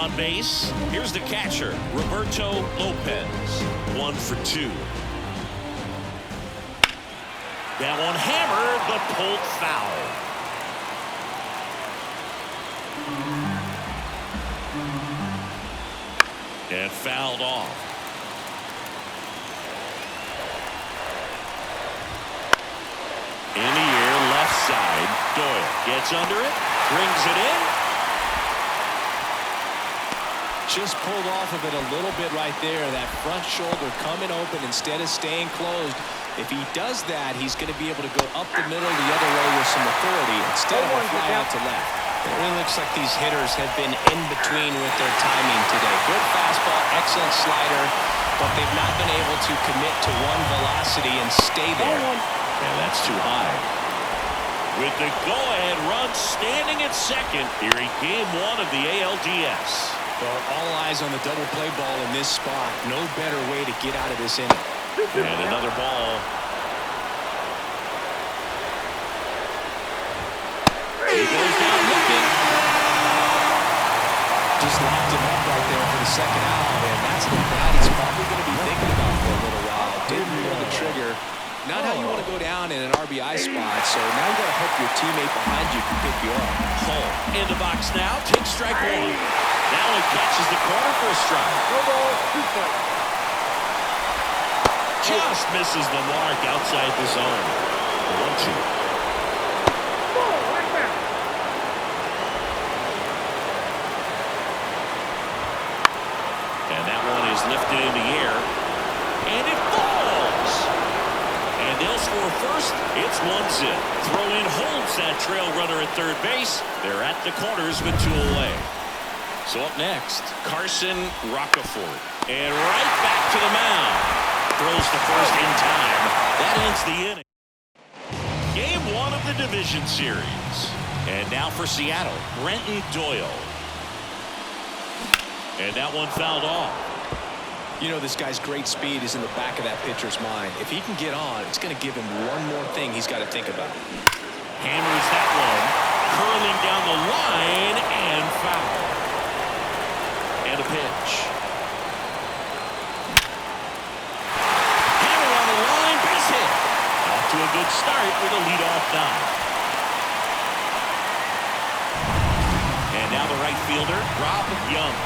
on base. Here's the catcher, Roberto Lopez. 1 for 2. That one hammered, but pulled foul. And fouled off. In the air, left side. Doyle gets under it, brings it in. Just pulled off of it a little bit right there. That front shoulder coming open instead of staying closed. If he does that, he's going to be able to go up the middle the other way with some authority instead of a fly out to left. It really looks like these hitters have been in between with their timing today. Good fastball, excellent slider, but they've not been able to commit to one velocity and stay there. And that's too high. With the go-ahead run standing at second here in Game 1 of the ALDS. Well, all eyes on the double play ball in this spot. No better way to get out of this inning. And another ball. He goes down looking. Just locked him up right there for the second out, and that's the bat he's probably going to be thinking about for a little while. Didn't pull the trigger. Not how you want to go down in an RBI spot, so now you got to hope your teammate behind you can pick you up. Hole in the box now, takes strike 1. Now he catches the corner for a strike. Just misses the mark outside the zone. 1-2. And that one is lifted in the air. And it falls. And they'll score first. It's 1-0. Throw in holds that trail runner at third base. They're at the corners with 2 away. So up next, Carson Roccaforte. And right back to the mound. Throws to first in time. That ends the inning. Game 1 of the division series. And now for Seattle, Brenton Doyle. And that one fouled off. You know, this guy's great speed is in the back of that pitcher's mind. If he can get on, it's going to give him one more thing he's got to think about. Hammers that one. Curling down the line and foul. And a pitch. Hammer on the line, base hit. Off to a good start with a leadoff dive. And now the right fielder, Rob Young.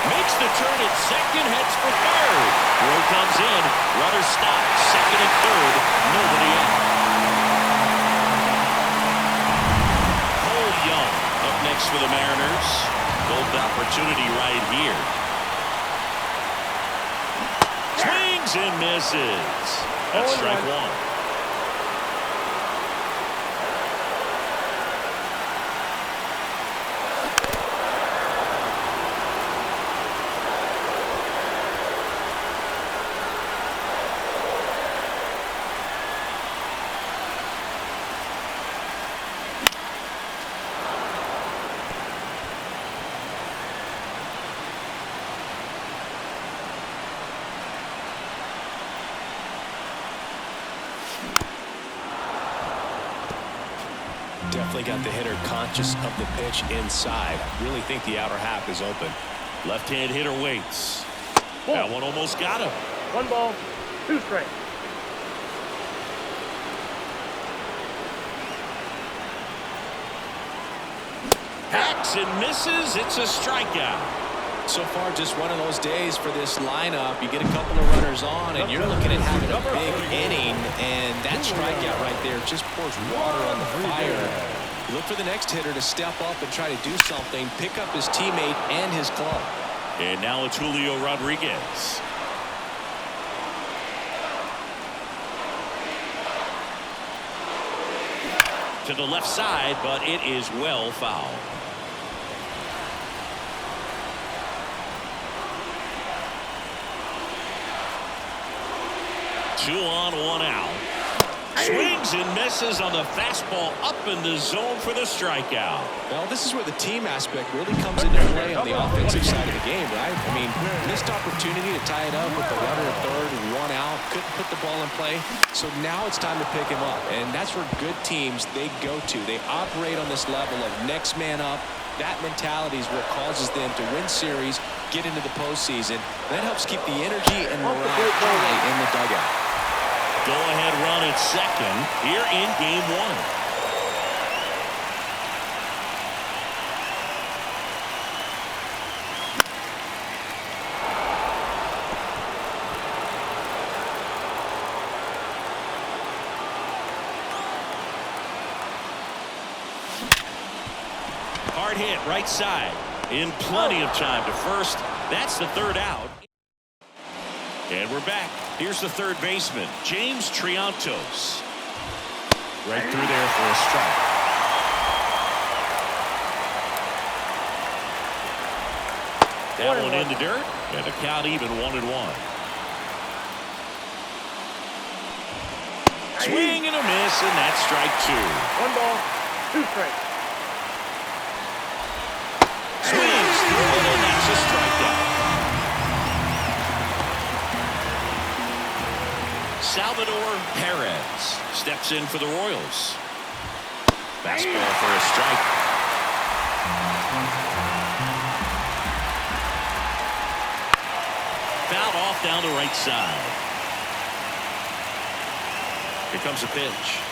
Makes the turn at second, heads for third. Throw comes in. Runner stopped. Second and third. Nobody out. Cole Young up next for the Mariners. Golden opportunity right here. Swings and misses. That's strike 1. Definitely got the hitter conscious of the pitch inside. Really think the outer half is open. Left-hand hitter waits. That one almost got him. 1 ball, 2 strikes. Hacks and misses. It's a strikeout. So far, just one of those days for this lineup. You get a couple of runners on, and you're looking at having a big inning, and that strikeout right there just pours water on the fire. You look for the next hitter to step up and try to do something, pick up his teammate and his club. And now it's Julio Rodriguez. To the left side, but it is well fouled. Two on, 1 out. Swings and misses on the fastball up in the zone for the strikeout. Well, this is where the team aspect really comes into play on the offensive side of the game, right? I mean, missed opportunity to tie it up with the runner at third, one out, couldn't put the ball in play. So now it's time to pick him up, and that's where good teams, they go to. They operate on this level of next man up. That mentality is what causes them to win series, get into the postseason. That helps keep the energy and morale high in the dugout. Go-ahead run at second here in game one. Hard hit right side. In plenty of time to first. That's the third out. And we're back. Here's the third baseman, James Triantos. Right through there for a strike. That one into dirt, and the count even 1-1. Swing and a miss, and that's strike two. 1 ball, 2 strikes. Swings through it, and that's a strikeout. Salvador Perez steps in for the Royals. Fastball for a strike. Fouled off down the right side. Here comes a pitch.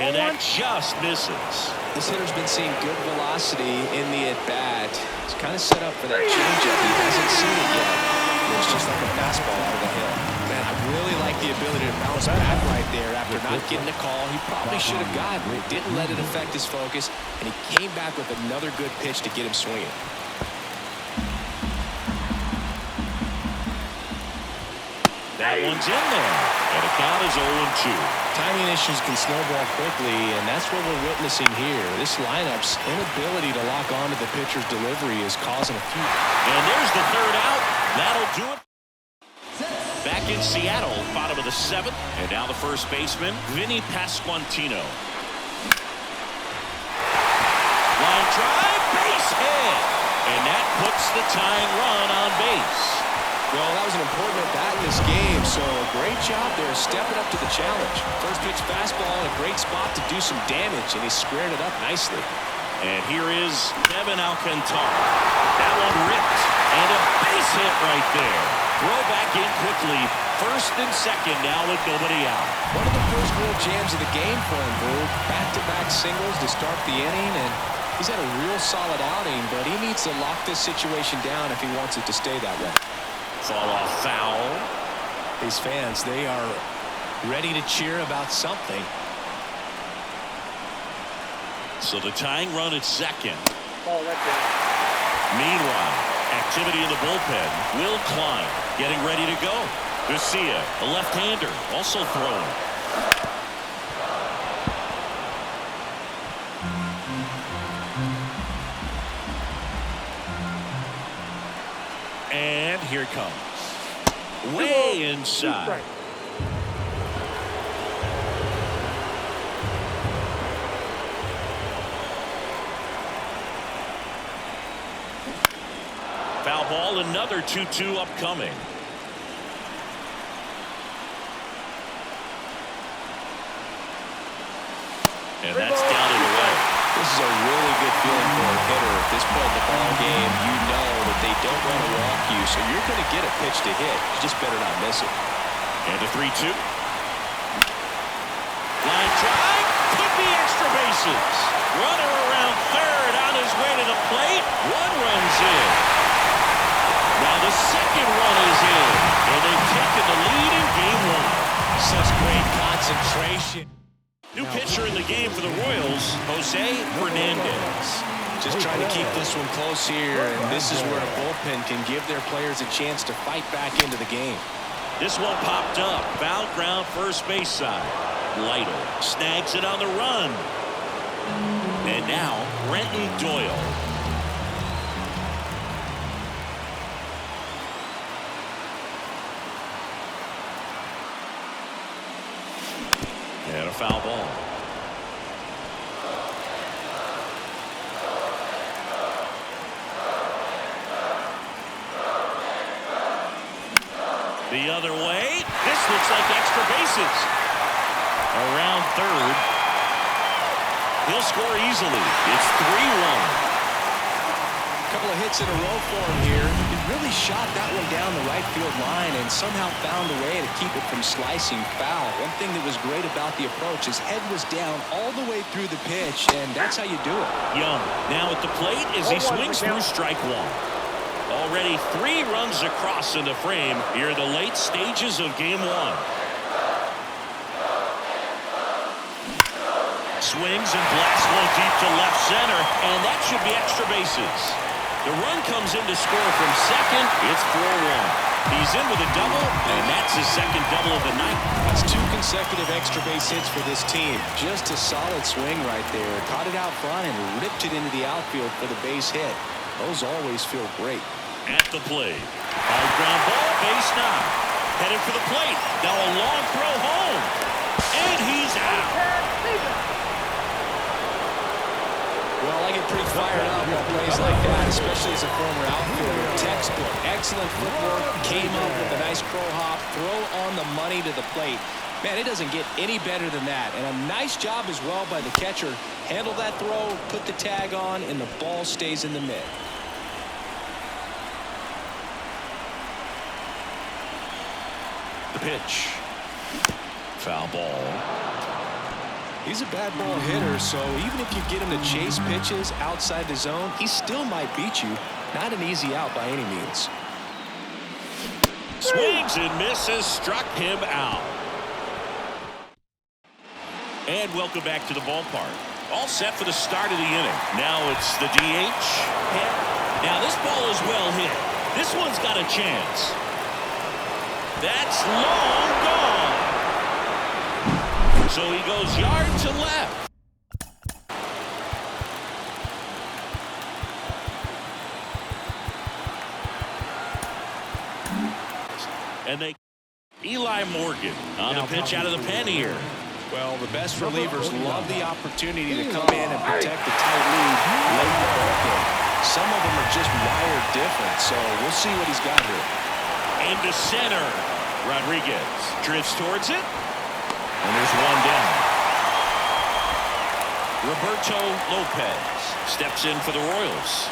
And that just misses. This hitter's been seeing good velocity in the at-bat. He's kind of set up for that changeup. He hasn't seen it yet. It's just like a fastball out of the hill. Man, I really like the ability to bounce back right there after not getting a call. He probably should have gotten it. Didn't let it affect his focus, and he came back with another good pitch to get him swinging. That one's in there, and the count is 0-2. Timing issues can snowball quickly, and that's what we're witnessing here. This lineup's inability to lock onto the pitcher's delivery is causing a few. And there's the third out. That'll do it. Back in Seattle, bottom of the 7th, and now the first baseman, Vinny Pasquantino. Line drive, base hit, and that puts the tying run on base. Well, that was an important at-bat in this game, so great job there stepping up to the challenge. First pitch fastball in a great spot to do some damage, and he squared it up nicely. And here is Kevin Alcantara. That one ripped, and a base hit right there. Throw back in quickly. First and second now with nobody out. One of the first real jams of the game for him, Boo. Back-to-back singles to start the inning, and he's had a real solid outing, but he needs to lock this situation down if he wants it to stay that way. Fall off foul. These fans, they are ready to cheer about something. So the tying run at second. Oh, that's it. Meanwhile, activity in the bullpen. Will Klein getting ready to go. Garcia, a left-hander, also throwing. And here it comes. Way inside. Foul ball, another 2-2 upcoming. And that's down and away. This is a really good feeling for a hitter. At this point in the ball game, you know that they don't want to walk you, so you're going to get a pitch to hit. You just better not miss it. And a 3-2. Line drive, could be extra bases. Runner around third on his way to the plate. One run's in. Now the second run is in, and they've taken the lead in game one. Such great concentration. New pitcher in the game for the Royals, Jose Fernandez. Just trying to keep this one close here, and this is where a bullpen can give their players a chance to fight back into the game. This one popped up, foul ground first base side. Lytle snags it on the run. And now Brenton Doyle. And a foul ball. The other way. This looks like extra bases. Around third. He'll score easily. It's 3-1. Couple of hits in a row for him here. He really shot that one down the right field line and somehow found a way to keep it from slicing foul. One thing that was great about the approach, his head was down all the way through the pitch, and that's how you do it. Young now at the plate as he swings through strike one. Already 3 runs across in the frame here in the late stages of game 1. Swings and blasts one deep to left center, and that should be extra bases. The run comes in to score from second. It's 4-1. He's in with a double, and that's his second double of the night. That's 2 consecutive extra base hits for this team. Just a solid swing right there. Caught it out front and ripped it into the outfield for the base hit. Those always feel great. At the plate. High ground ball, base knock. Headed for the plate. Now a long throw home. And he's out. Well, I get pretty fired up on plays like that, especially as a former outfielder. Textbook, excellent footwork, came up with a nice crow hop, throw on the money to the plate. Man, it doesn't get any better than that. And a nice job as well by the catcher. Handle that throw, put the tag on, and the ball stays in the mid. The pitch. Foul ball. He's a bad ball hitter, so even if you get him to chase pitches outside the zone, he still might beat you. Not an easy out by any means. Swings and misses, struck him out. And welcome back to the ballpark. All set for the start of the inning. Now it's the DH. Now this ball is well hit. This one's got a chance. That's long gone. So he goes yard to left. And they Eli Morgan on the pitch out of the pen here. Well, the best relievers love the opportunity to come in and protect the tight lead late in the ballgame. Some of them are just wired different, so we'll see what he's got here. Aim to center. Rodriguez drifts towards it. And there's one down. Roberto Lopez steps in for the Royals.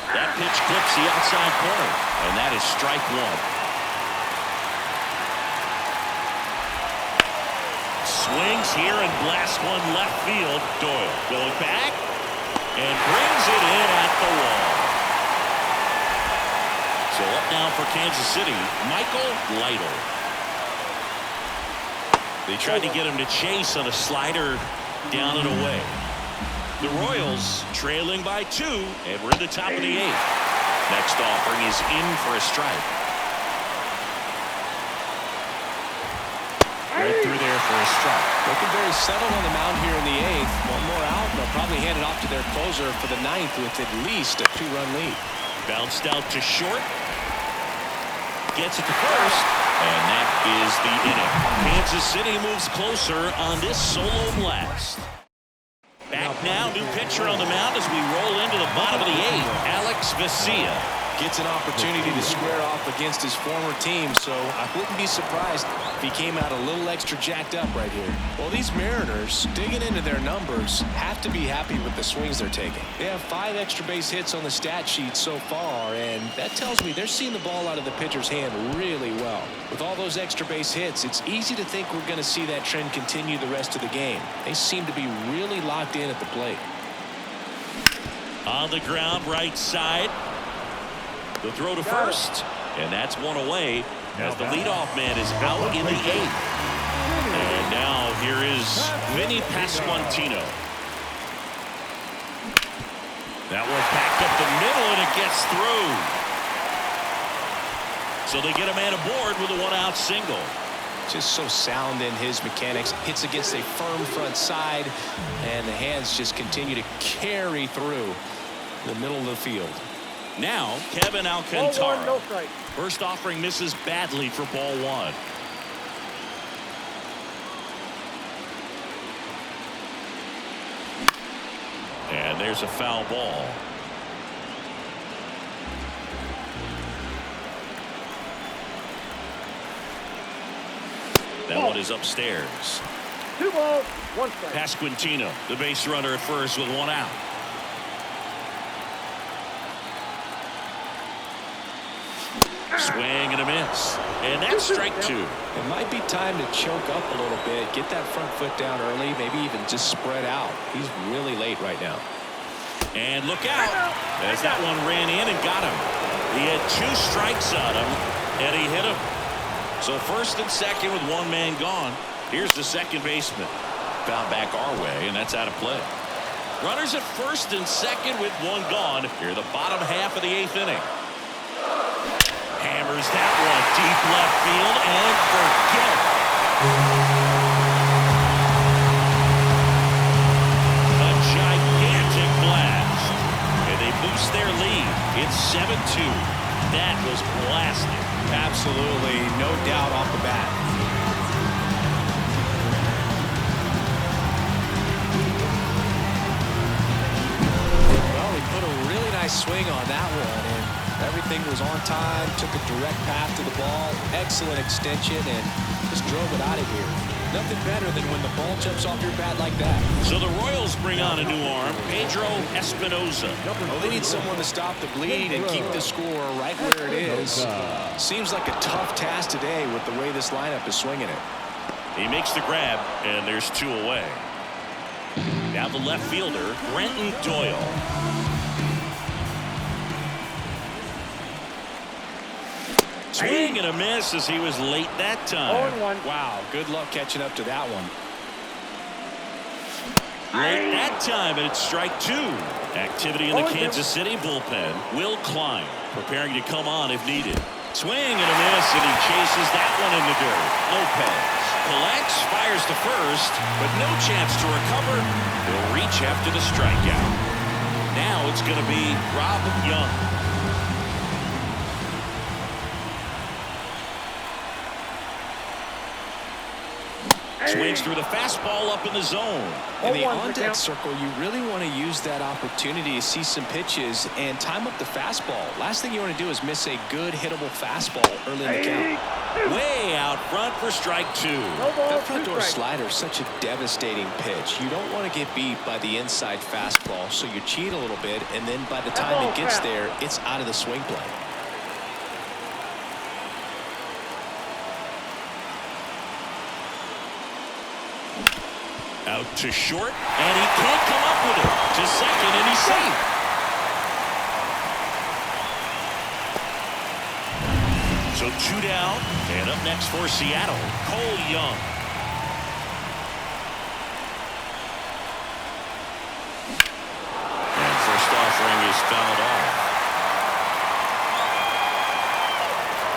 That pitch clips the outside corner, and that is strike one. Swings here and blasts one left field. Doyle going back and brings it in at the wall. So up now for Kansas City, Michael Lytle. They tried to get him to chase on a slider down and away. The Royals trailing by 2, and we're in the top of the 8th. Next offering is in for a strike. Right through there for a strike. Looking very settled on the mound here in the 8th. One more out, and they'll probably hand it off to their closer for the 9th with at least a 2-run lead. Bounced out to short. Gets it to first. And that is the inning. Kansas City moves closer on this solo blast. Back now, new pitcher on the mound as we roll into the bottom of the 8th. Alex Vesia gets an opportunity to square off against his former team, so I wouldn't be surprised if he came out a little extra jacked up right here. Well, these Mariners, digging into their numbers, have to be happy with the swings they're taking. They have 5 extra base hits on the stat sheet so far, and that tells me they're seeing the ball out of the pitcher's hand really well. With all those extra base hits, it's easy to think we're going to see that trend continue the rest of the game. They seem to be really locked in at the plate. On the ground, right side. The throw to first, and that's one away as the leadoff man is out in the 8th. And now here is Vinny Pasquantino. That one packed up the middle, and it gets through. So they get a man aboard with a 1-out single. Just so sound in his mechanics. Hits against a firm front side, and the hands just continue to carry through the middle of the field. Now, Kevin Alcantara. No strike. First offering misses badly for ball 1. And there's a foul ball. That one is upstairs. 2 balls, 1 strike. Pasquantino, the base runner at first with 1 out. Swing and a miss. And that's strike 2. It might be time to choke up a little bit, get that front foot down early, maybe even just spread out. He's really late right now. And look out, as that one ran in and got him. He had 2 strikes on him, and he hit him. So first and second with 1 man gone. Here's the second baseman. Found back our way, and that's out of play. Runners at first and second with 1 gone. Here the bottom half of the 8th inning. Hammers that one deep left field, and forget it. A gigantic blast. And they boost their lead. It's 7-2. That was blasting. Absolutely, no doubt off the bat. Well, he put a really nice swing on that one, and everything was on time, took a direct path to the ball, excellent extension, and just drove it out of here. Nothing better than when the ball jumps off your bat like that. So the Royals bring on a new arm, Pedro Espinosa. Well, they need someone to stop the bleed and keep the score right where it is. Seems like a tough task today with the way this lineup is swinging it. He makes the grab, and there's 2 away. Now the left fielder, Brenton Doyle. Swing and a miss as he was late that time. 0-1. Wow, good luck catching up to that one. Late that time, and it's strike 2. Activity in the Kansas City bullpen. Will Klein preparing to come on if needed. Swing and a miss, and he chases that one in the dirt. Lopez collects, fires to first, but no chance to recover. He'll reach after the strikeout. Now it's going to be Rob Young. Swings through the fastball up in the zone. In the on-deck circle, you really want to use that opportunity to see some pitches and time up the fastball. Last thing you want to do is miss a good hittable fastball early in the count. Way out front for strike 2. That front door slider is such a devastating pitch. You don't want to get beat by the inside fastball, so you cheat a little bit, and then by the time it gets there, it's out of the swing play. Out to short, and he can't come up with it. To second, and he's safe. So 2 down, and up next for Seattle, Cole Young. And first offering is fouled off.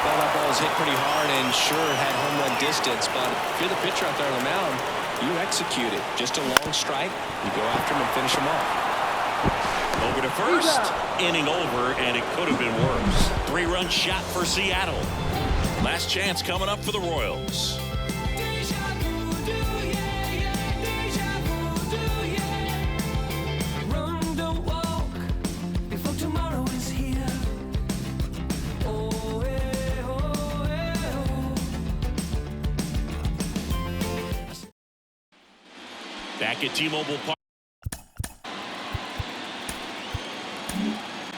Well, that ball was hit pretty hard and sure had home run distance, but if you're the pitcher out there on the mound, you execute it. Just a long strike. You go after him and finish him off. Over to first. Inning over, and it could have been worse. 3-run shot for Seattle. Last chance coming up for the Royals. Back at T-Mobile Park.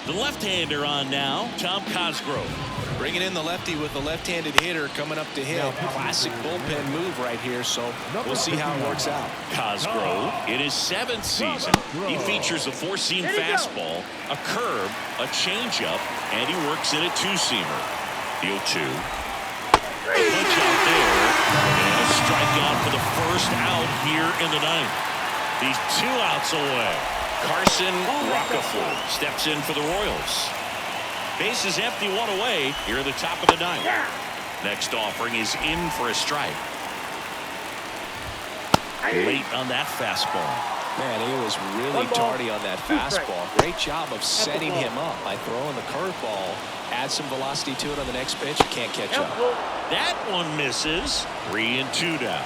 The left-hander on now, Tom Cosgrove. Bringing in the lefty with the left-handed hitter coming up to hit. Classic bullpen move right here, so we'll see how it works out. Cosgrove, in his 7th season, he features a 4-seam fastball, a curve, a changeup, and he works in a 2-seamer. The 0-2. A punch out there, and a strikeout for the first out here in the 9th. He's 2 outs away. Carson Rockefeller steps in for the Royals. Base is empty, 1 away here at the top of the 9th. Next offering is in for a strike. Late on that fastball. Man, he was really tardy on that fastball. Great job of setting him up by throwing the curveball. Add some velocity to it on the next pitch. You can't catch up. That one misses. 3-2 down.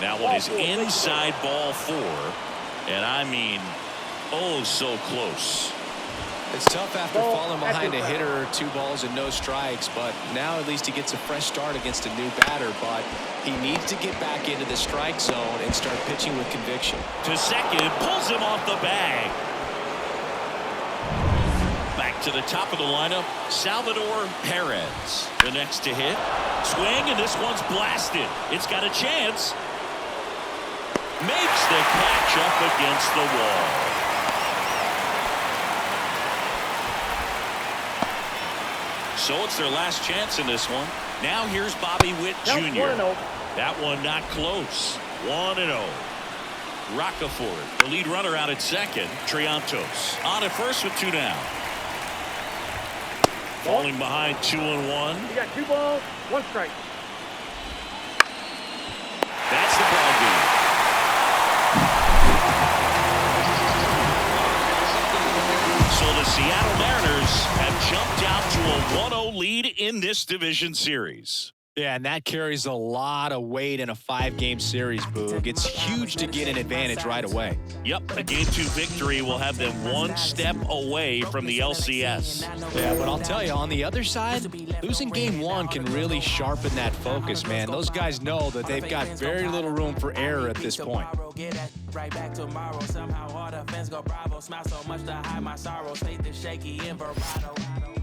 That one is inside ball 4. And I mean, oh, so close. It's tough after falling behind a hitter or 2 balls and no strikes, but now at least he gets a fresh start against a new batter. But he needs to get back into the strike zone and start pitching with conviction. To second, pulls him off the bag. Back to the top of the lineup, Salvador Perez. The next to hit. Swing, and this one's blasted. It's got a chance. Makes the catch up against the wall. So it's their last chance in this one. Now here's Bobby Witt Jr. That one not close. 1-0. Roccaforte, the lead runner out at second. Triantos on at first with 2 down. Falling behind 2-1. You got 2 balls, 1 strike. That's the ball game. So the Seattle Mariners have jumped out to a 1-0 lead in this division series. Yeah, and that carries a lot of weight in a 5-game series, Boog. It's huge to get an advantage right away. Yep, a Game 2 victory will have them 1 step away from the LCS. Yeah, but I'll tell you, on the other side, losing Game 1 can really sharpen that focus, man. Those guys know that they've got very little room for error at this point. Right back tomorrow. Somehow all the fans go bravo. Smile so much to hide my sorrow. State the shaky in vibrato.